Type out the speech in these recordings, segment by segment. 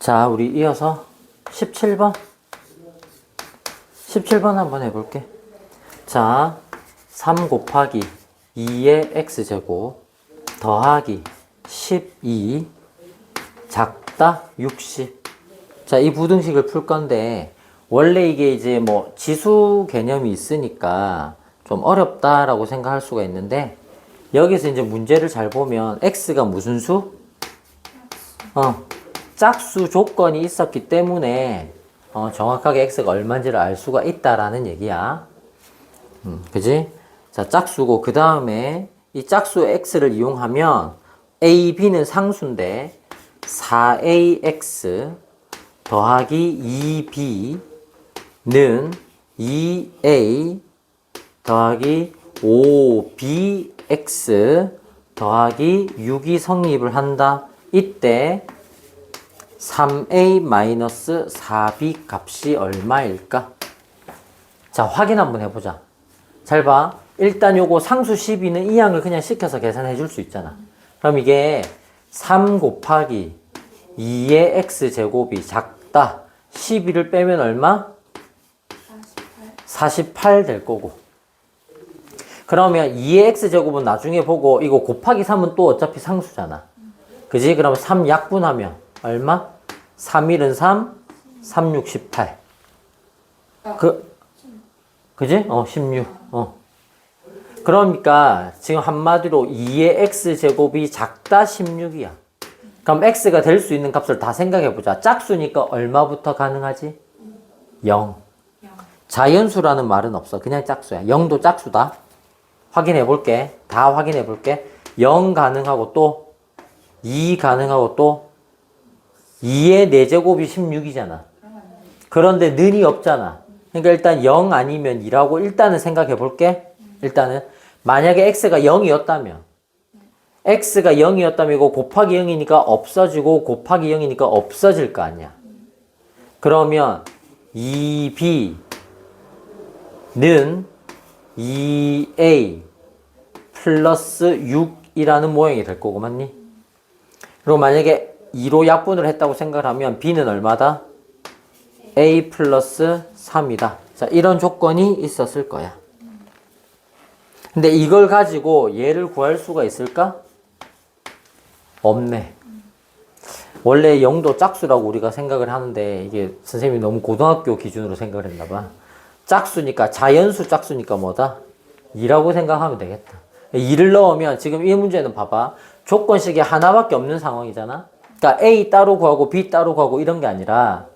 자, 우리 이어서 17번. 17번 한번 해볼게. 자, 3 곱하기 2의 x제곱 더하기 12 작다 60. 자, 이 부등식을 풀 건데 원래 이게 이제 뭐 지수 개념이 있으니까 좀 어렵다라고 생각할 수가 있는데 여기서 이제 문제를 잘 보면 x가 무슨 수? 짝수 조건이 있었기 때문에 정확하게 x가 얼마인지를 알 수가 있다라는 얘기야. 그지? 자, 짝수고 그 다음에 이 짝수 x를 이용하면 a, b는 상수인데 4ax 더하기 2b는 2a 더하기 5bx 더하기 6이 성립을 한다. 이때 3a-4b 값이 얼마일까? 자, 확인 한번 해보자. 잘 봐. 일단 요거 상수 12는 이 항을 그냥 시켜서 계산해 줄 수 있잖아. 그럼 이게 3 곱하기 2의 x제곱이 작다. 12를 빼면 얼마? 48 될 거고. 그러면 2의 x제곱은 나중에 보고 이거 곱하기 3은 또 어차피 상수잖아. 그지? 그럼 3 약분하면 얼마? 3, 1은 3, 3, 6, 18. 그지? 16. 그러니까 지금 한마디로 2의 x제곱이 작다 16이야. 그럼 x가 될 수 있는 값을 다 생각해보자. 짝수니까 얼마부터 가능하지? 0. 자연수라는 말은 없어. 그냥 짝수야. 0도 짝수다. 확인해볼게. 다 확인해볼게. 0 가능하고 또 2 가능하고 또 2의 4제곱이 16이잖아. 그런데 는이 없잖아. 그러니까 일단 0 아니면 2라고 일단은 생각해 볼게. 일단은 만약에 x가 0이었다면 x가 0이었다면 이거 곱하기 0이니까 없어지고 곱하기 0이니까 없어질 거 아니야. 그러면 2b는 2a 플러스 6이라는 모양이 될 거고 맞니? 그리고 만약에 2로 약분을 했다고 생각을 하면 b는 얼마다? a 플러스 3이다. 자, 이런 조건이 있었을 거야. 근데 이걸 가지고 얘를 구할 수가 있을까? 없네. 원래 0도 짝수라고 우리가 생각을 하는데 이게 선생님이 너무 고등학교 기준으로 생각을 했나 봐. 짝수니까 자연수 짝수니까 뭐다? 2라고 생각하면 되겠다. 2를 넣으면 지금 이 문제는 봐봐. 조건식이 하나밖에 없는 상황이잖아. 그러니까 A 따로 구하고 B 따로 구하고 이런 게 아니라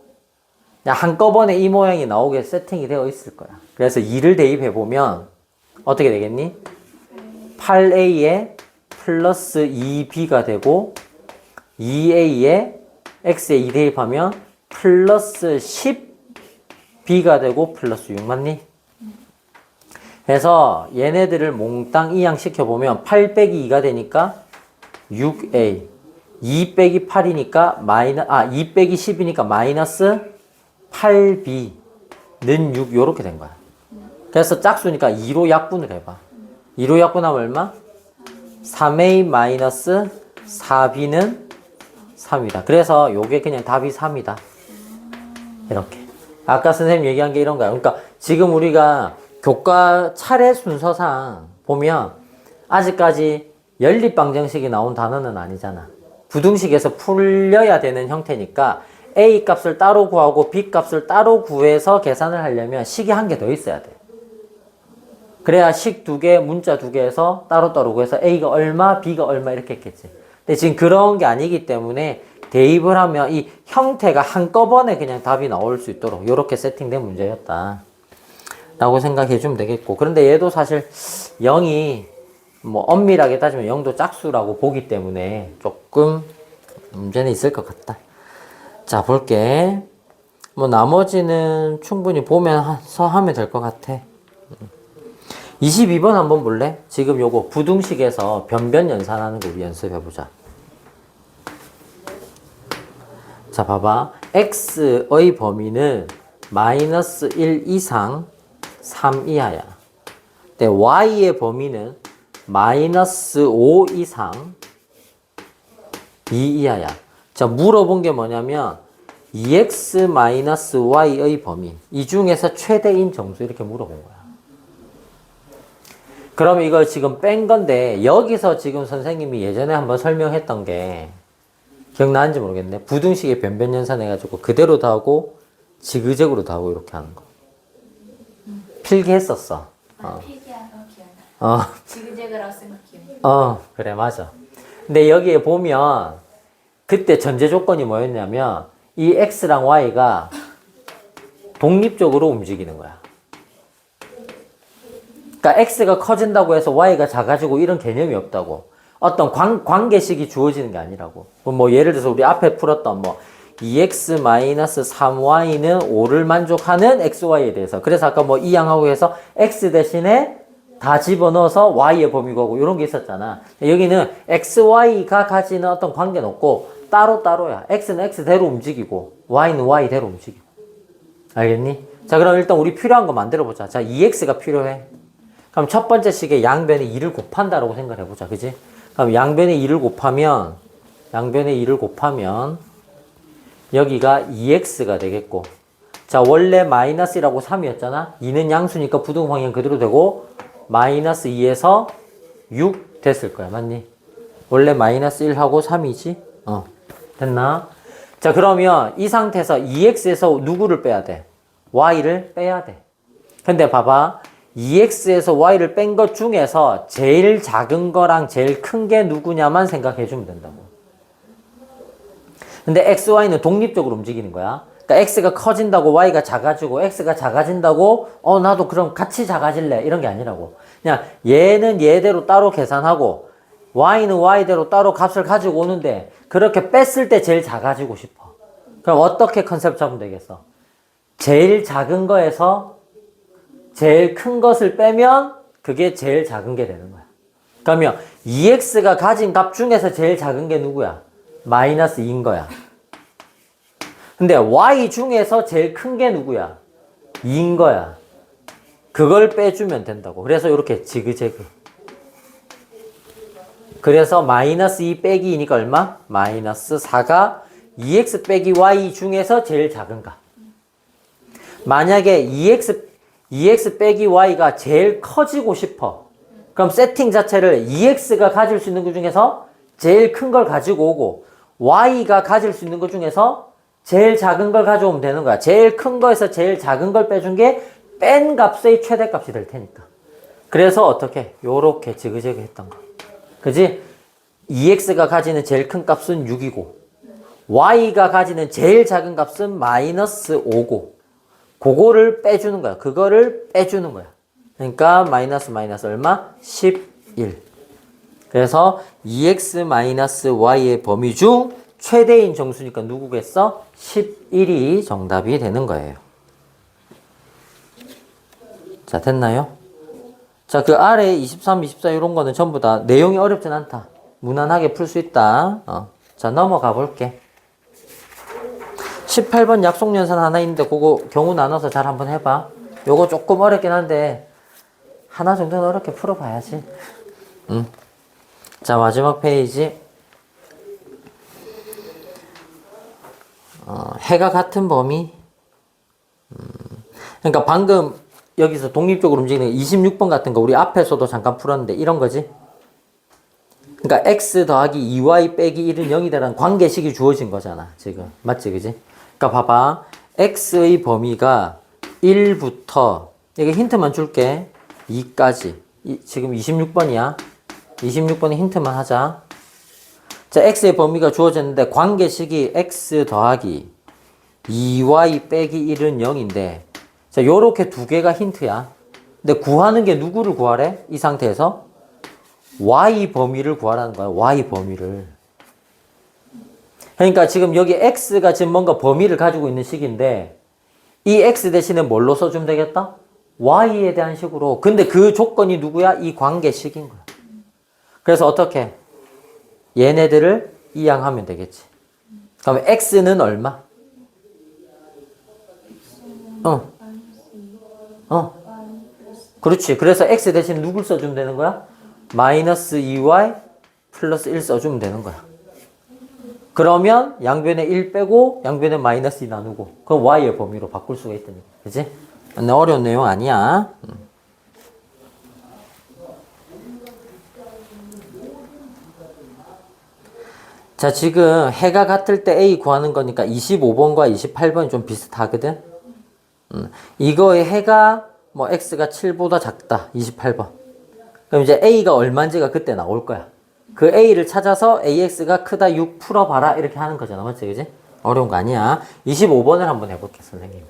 그냥 한꺼번에 이 모양이 나오게 세팅이 되어 있을 거야. 그래서 2를 대입해보면 어떻게 되겠니? 8A에 플러스 2B가 되고 2A에 X에 2 대입하면 플러스 10B가 되고 플러스 6 맞니? 그래서 얘네들을 몽땅 이항 시켜보면 8 빼기 2가 되니까 6A 2 빼기 8이니까 2 빼기 10이니까 마이너스 8B는 6 요렇게 된 거야. 그래서 짝수니까 2로 약분을 해봐. 2로 약분하면 얼마? 3A 마이너스 4B는 3이다. 그래서 요게 그냥 답이 3이다. 이렇게. 아까 선생님 얘기한 게 이런 거야. 그러니까 지금 우리가 교과 차례 순서상 보면 아직까지 연립방정식이 나온 단어는 아니잖아. 부등식에서 풀려야 되는 형태니까 A 값을 따로 구하고 B 값을 따로 구해서 계산을 하려면 식이 한 개 더 있어야 돼. 그래야 식 2개, 문자 2개에서 따로따로 구해서 A가 얼마, B가 얼마 이렇게 했겠지. 근데 지금 그런 게 아니기 때문에 대입을 하면 이 형태가 한꺼번에 그냥 답이 나올 수 있도록 이렇게 세팅된 문제였다 라고 생각해 주면 되겠고, 그런데 얘도 사실 0이 뭐 엄밀하게 따지면 0도 짝수라고 보기 때문에 조금 문제는 있을 것 같다. 자, 볼게. 뭐 나머지는 충분히 보면서 하면 될 것 같아. 22번 한번 볼래? 지금 요거 부등식에서 변변 연산하는 거 우리 연습해보자. 자, 봐봐. x의 범위는 마이너스 1 이상 3 이하야. 근데 y의 범위는 마이너스 5 이상 2 이하야. 자, 물어본 게 뭐냐면 2x-y의 범위. 이 중에서 최대인 정수 이렇게 물어본 거야. 그럼 이걸 지금 뺀 건데 여기서 지금 선생님이 예전에 한번 설명했던 게 기억나는지 모르겠네. 부등식의 변변연산 해가지고 그대로도 하고 지그재그로도 하고 이렇게 하는 거. 필기했었어. 필기하러 기억나. 지그재그라고 쓴 거 기억나. 그래 맞아. 근데 여기에 보면 그때 전제 조건이 뭐였냐면 이 x랑 y가 독립적으로 움직이는 거야. 그러니까 x가 커진다고 해서 y가 작아지고 이런 개념이 없다고. 어떤 관계식이 주어지는 게 아니라고. 뭐 예를 들어서 우리 앞에 풀었던 뭐 2x-3y는 5를 만족하는 xy에 대해서. 그래서 아까 뭐 이항하고 해서 x 대신에 다 집어넣어서 y의 범위고 이런 게 있었잖아. 여기는 xy가 가지는 어떤 관계는 없고 따로따로야. x는 x대로 움직이고 y는 y대로 움직이고. 알겠니? 자, 그럼 일단 우리 필요한 거 만들어보자. 자, 2x가 필요해. 그럼 첫 번째 식에 양변에 2를 곱한다라고 생각해보자. 그지? 그럼 양변에 2를 곱하면 여기가 2x가 되겠고, 자, 원래 마이너스라고 3이었잖아? 2는 양수니까 부등 방향 그대로 되고 마이너스 2에서 6 됐을 거야. 맞니? 원래 마이너스 1하고 3이지? 됐나? 자, 그러면 이 상태에서 2x에서 누구를 빼야 돼? y를 빼야 돼. 근데 봐봐. 2x에서 y를 뺀 것 중에서 제일 작은 거랑 제일 큰 게 누구냐만 생각해 주면 된다고. 근데 x, y는 독립적으로 움직이는 거야. 그러니까 x가 커진다고 y가 작아지고 x가 작아진다고 나도 그럼 같이 작아질래 이런 게 아니라고. 그냥 얘는 얘대로 따로 계산하고 y는 y대로 따로 값을 가지고 오는데 그렇게 뺐을 때 제일 작아지고 싶어. 그럼 어떻게 컨셉 잡으면 되겠어? 제일 작은 거에서 제일 큰 것을 빼면 그게 제일 작은 게 되는 거야. 그러면 2x가 가진 값 중에서 제일 작은 게 누구야? 마이너스 2인 거야. 근데 y 중에서 제일 큰 게 누구야? 2인 거야. 그걸 빼주면 된다고. 그래서 이렇게 지그재그. 그래서 마이너스 2 빼기 2니까 얼마? 마이너스 4가 2x 빼기 y 중에서 제일 작은 값. 만약에 2x 빼기 y가 제일 커지고 싶어. 그럼 세팅 자체를 2x가 가질 수 있는 것 중에서 제일 큰 걸 가지고 오고 y가 가질 수 있는 것 중에서 제일 작은 걸 가져오면 되는 거야. 제일 큰 거에서 제일 작은 걸 빼준 게 뺀 값의 최대값이 될 테니까. 그래서 어떻게? 요렇게 지그재그 했던 거. 그지? 2x가 가지는 제일 큰 값은 6이고 y가 가지는 제일 작은 값은 마이너스 5고 그거를 빼주는 거야. 그거를 빼주는 거야. 그러니까 마이너스 얼마? 11. 그래서 2x-y의 범위 중 최대인 정수니까 누구겠어? 11이 정답이 되는 거예요. 자, 됐나요? 자, 그 아래 23, 24 이런 거는 전부 다 내용이 어렵진 않다. 무난하게 풀 수 있다. 자, 넘어가 볼게. 18번 약속연산 하나 있는데 그거 경우 나눠서 잘 한번 해봐. 요거 조금 어렵긴 한데 하나 정도는 어렵게 풀어봐야지. 자, 마지막 페이지. 해가 같은 범위. 그러니까 방금 여기서 독립적으로 움직이는 26번 같은 거 우리 앞에서도 잠깐 풀었는데 이런 거지. 그러니까 x 더하기 2y 빼기 1은 0이다라는 관계식이 주어진 거잖아. 지금. 맞지? 그지? 그러니까 봐봐. x의 범위가 1부터 여기 힌트만 줄게. 2까지. 지금 26번이야. 26번에 힌트만 하자. 자, x의 범위가 주어졌는데 관계식이 x 더하기 2y 빼기 1은 0인데 자, 요렇게 두 개가 힌트야. 근데 구하는 게 누구를 구하래? 이 상태에서 y 범위를 구하라는 거야. y 범위를. 그러니까 지금 여기 x가 지금 뭔가 범위를 가지고 있는 식인데 이 x 대신에 뭘로 써주면 되겠다? y에 대한 식으로. 근데 그 조건이 누구야? 이 관계식인 거야. 그래서 어떻게? 얘네들을 이항하면 되겠지. 그러면 x는 얼마? 그렇지. 그래서 x 대신 누굴 써주면 되는 거야? 마이너스 2y 플러스 1 써주면 되는 거야. 그러면 양변에 1 빼고 양변에 마이너스 2 나누고 그럼 y의 범위로 바꿀 수가 있다니까. 그치? 근데 어려운 내용 아니야. 자, 지금 해가 같을 때 A 구하는 거니까 25번과 28번이 좀 비슷하거든? 이거의 해가 뭐 x가 7보다 작다. 28번. 그럼 이제 A가 얼마인지가 그때 나올 거야. 그 A를 찾아서 AX가 크다 6 풀어봐라. 이렇게 하는 거잖아. 맞지? 그지? 어려운 거 아니야. 25번을 한번 해볼게, 선생님.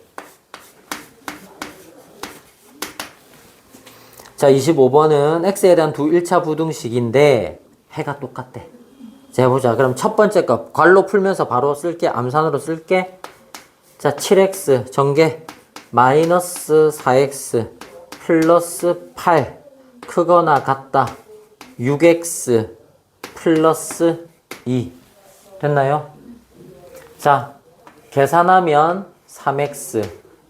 자, 25번은 X에 대한 두 1차 부등식인데 해가 똑같대. 자, 해보자. 그럼 첫 번째 거 괄호 풀면서 바로 쓸게. 암산으로 쓸게. 자, 7X 전개 마이너스 4X 플러스 8 크거나 같다 6X 플러스 2 됐나요? 자, 계산하면 3X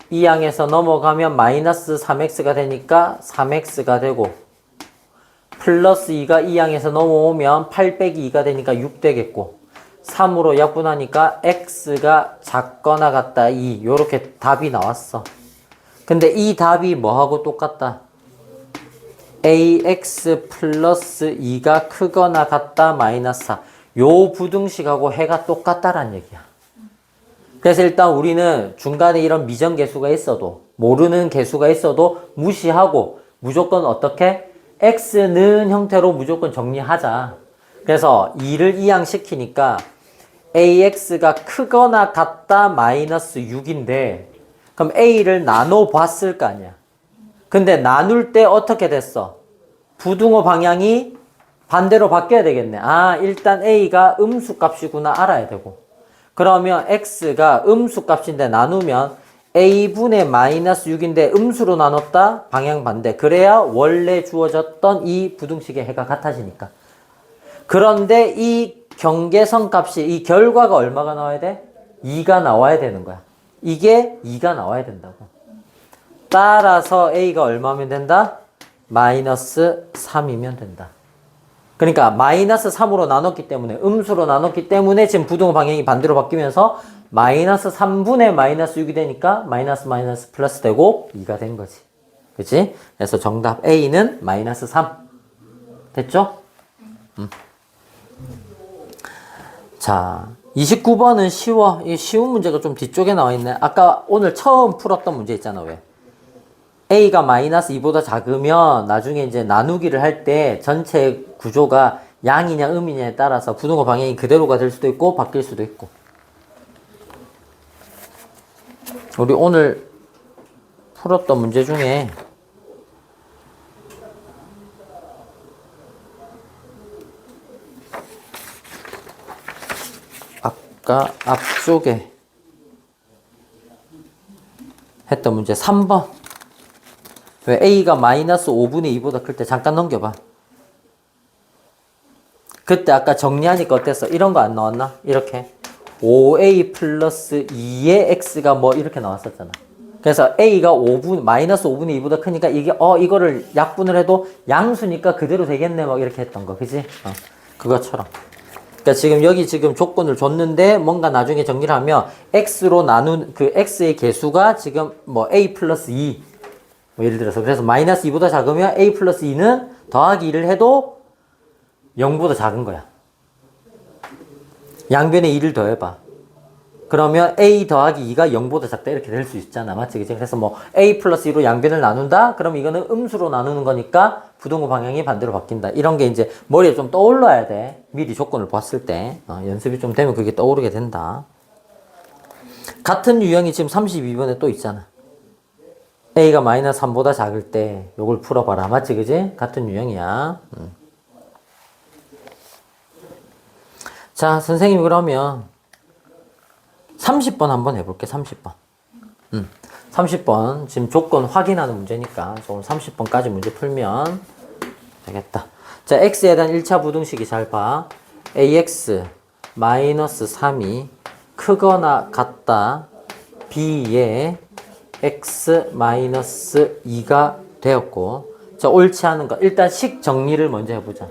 이 양에서 넘어가면 마이너스 3X가 되니까 3X가 되고 플러스 2가 이 양에서 넘어오면 8 빼기 2가 되니까 6 되겠고 3으로 약분하니까 X가 작거나 같다 2 요렇게 답이 나왔어. 근데 이 답이 뭐하고 똑같다? AX 플러스 2가 크거나 같다 마이너스 4 요 부등식하고 해가 똑같다란 얘기야. 그래서 일단 우리는 중간에 이런 미정계수가 있어도 모르는 계수가 있어도 무시하고 무조건 어떻게? X는 형태로 무조건 정리하자. 그래서 2를 이항시키니까 AX가 크거나 같다 마이너스 6인데 그럼 A를 나눠 봤을 거 아니야. 근데 나눌 때 어떻게 됐어? 부등호 방향이 반대로 바뀌어야 되겠네. 아, 일단 A가 음수값이구나 알아야 되고. 그러면 X가 음수값인데 나누면 A분의 마이너스 6인데 음수로 나눴다? 방향 반대. 그래야 원래 주어졌던 이 부등식의 해가 같아지니까. 그런데 이 경계선 값이 이 결과가 얼마가 나와야 돼? 2가 나와야 되는 거야. 이게 2가 나와야 된다고. 따라서 A가 얼마면 된다? 마이너스 3이면 된다. 그러니까 마이너스 3으로 나눴기 때문에 음수로 나눴기 때문에 지금 부등호 방향이 반대로 바뀌면서 마이너스 3분의 마이너스 6이 되니까 마이너스 마이너스 플러스 되고 2가 된 거지. 그치? 그래서 정답 A는 마이너스 3. 됐죠? 자, 29번은 쉬워. 이 쉬운 문제가 좀 뒤쪽에 나와 있네. 아까 오늘 처음 풀었던 문제 있잖아, 왜? A가 마이너스 2보다 작으면 나중에 이제 나누기를 할 때 전체 구조가 양이냐 음이냐에 따라서 부등호 방향이 그대로가 될 수도 있고 바뀔 수도 있고. 우리 오늘 풀었던 문제 중에 아까 앞쪽에 했던 문제 3번. 왜 A가 마이너스 5분의 2보다 클 때 잠깐 넘겨봐. 그때 아까 정리하니까 어땠어? 이런 거 안 나왔나? 이렇게 5A 플러스 2의 X가 뭐 이렇게 나왔었잖아. 그래서 A가 5분, 마이너스 5분의 2보다 크니까 이게 이거를 약분을 해도 양수니까 그대로 되겠네 막 이렇게 했던 거. 그지? 그것처럼. 그러니까 지금 여기 지금 조건을 줬는데 뭔가 나중에 정리를 하면 X로 나눈 그 X의 개수가 지금 뭐 A 플러스 2 뭐 예를 들어서 그래서 마이너스 2보다 작으면 A 플러스 2는 더하기 2를 해도 0보다 작은 거야. 양변에 2를 더해봐. 그러면 A 더하기 2가 0보다 작다 이렇게 될 수 있잖아. 맞지? 그치? 그래서 뭐 A 플러스 2로 양변을 나눈다? 그럼 이거는 음수로 나누는 거니까 부등호 방향이 반대로 바뀐다. 이런 게 이제 머리에 좀 떠올라야 돼. 미리 조건을 봤을 때. 연습이 좀 되면 그게 떠오르게 된다. 같은 유형이 지금 32번에 또 있잖아. A가 마이너스 3보다 작을 때 요걸 풀어봐라. 맞지? 그지? 같은 유형이야. 자, 선생님이 그러면 30번 한번 해볼게. 30번. 30번. 지금 조건 확인하는 문제니까 오늘 30번까지 문제 풀면 되겠다. 자, X에 대한 1차 부등식이 잘 봐. AX 마이너스 3이 크거나 같다. B에 X 마이너스 2가 되었고. 자, 옳지 않은 거. 일단 식 정리를 먼저 해보자.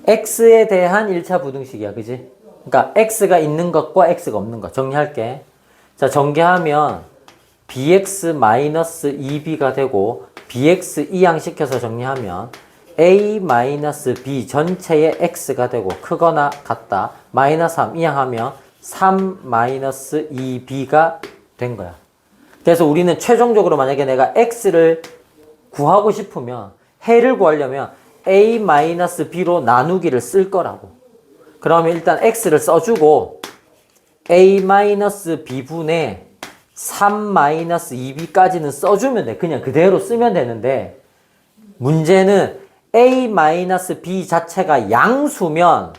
X에 대한 1차 부등식이야. 그지? 그러니까 x가 있는 것과 x가 없는 것 정리할게. 자, 전개하면 bx-2b가 되고 bx 이항시켜서 정리하면 a-b 전체의 x가 되고 크거나 같다. 마이너스 3 이항하면 3-2b가 된 거야. 그래서 우리는 최종적으로 만약에 내가 x를 구하고 싶으면 해를 구하려면 a-b로 나누기를 쓸 거라고. 그러면 일단 x를 써주고 a-b분의 3-2b까지는 써주면 돼. 그냥 그대로 쓰면 되는데 문제는 a-b 자체가 양수면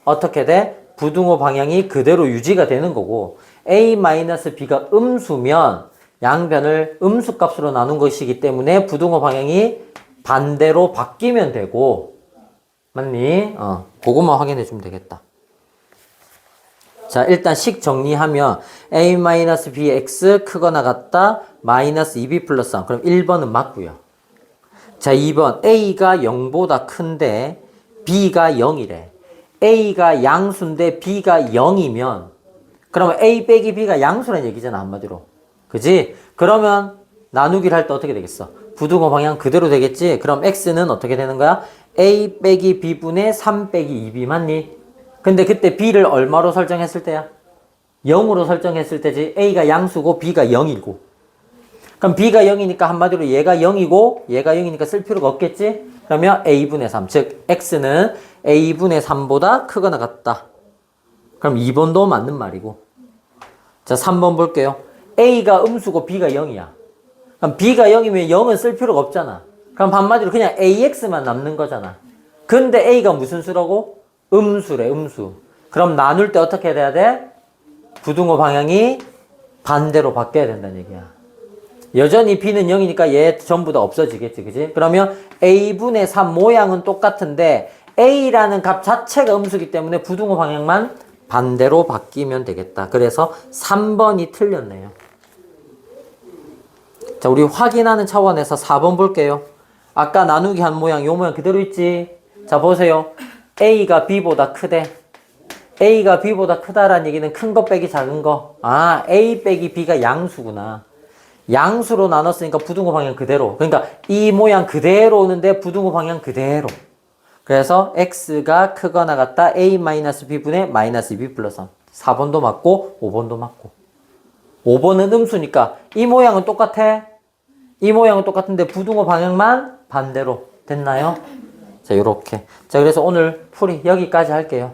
어떻게 돼? 부등호 방향이 그대로 유지가 되는 거고 a-b가 음수면 양변을 음수값으로 나눈 것이기 때문에 부등호 방향이 반대로 바뀌면 되고 맞니? 그것만 확인해 주면 되겠다. 자, 일단 식 정리하면 a-bx 크거나 같다 마이너스 2b 플러스 3. 그럼 1번은 맞고요. 자, 2번 a가 0보다 큰데 b가 0이래. a가 양수인데 b가 0이면 그러면 a 빼기 b가 양수라는 얘기잖아, 한마디로. 그지? 그러면 나누기를 할 때 어떻게 되겠어? 부등호 방향 그대로 되겠지? 그럼 x는 어떻게 되는 거야? a 빼기 b분의 3 빼기 2b 맞니? 근데 그때 b를 얼마로 설정했을 때야? 0으로 설정했을 때지. a가 양수고 b가 0이고. 그럼 b가 0이니까 한마디로 얘가 0이고 얘가 0이니까 쓸 필요가 없겠지? 그러면 a분의 3. 즉 x는 a분의 3보다 크거나 같다. 그럼 2번도 맞는 말이고. 자, 3번 볼게요. a가 음수고 b가 0이야. 그럼 b가 0이면 0은 쓸 필요가 없잖아. 그럼 한마디로 그냥 ax만 남는 거잖아. 근데 a가 무슨 수라고? 음수래, 음수. 그럼 나눌 때 어떻게 돼야 돼? 부등호 방향이 반대로 바뀌어야 된다는 얘기야. 여전히 b는 0이니까 얘 전부 다 없어지겠지, 그지? 그러면 a분의 3 모양은 똑같은데 a라는 값 자체가 음수기 때문에 부등호 방향만 반대로 바뀌면 되겠다. 그래서 3번이 틀렸네요. 자, 우리 확인하는 차원에서 4번 볼게요. 아까 나누기 한 모양, 요 모양 그대로 있지? 자, 보세요. a가 b보다 크대. a가 b보다 크다라는 얘기는 큰 거 빼기 작은 거. 아, a 빼기 b가 양수구나. 양수로 나눴으니까 부등호 방향 그대로. 그러니까 이 모양 그대로 오는데 부등호 방향 그대로. 그래서 x가 크거나 같다 a-b분의 마이너스 2b 플러스 3. 4번도 맞고 5번도 맞고. 5번은 음수니까 이 모양은 똑같아. 이 모양은 똑같은데 부등호 방향만 반대로 됐나요? 자, 요렇게. 자, 그래서 오늘 풀이 여기까지 할게요.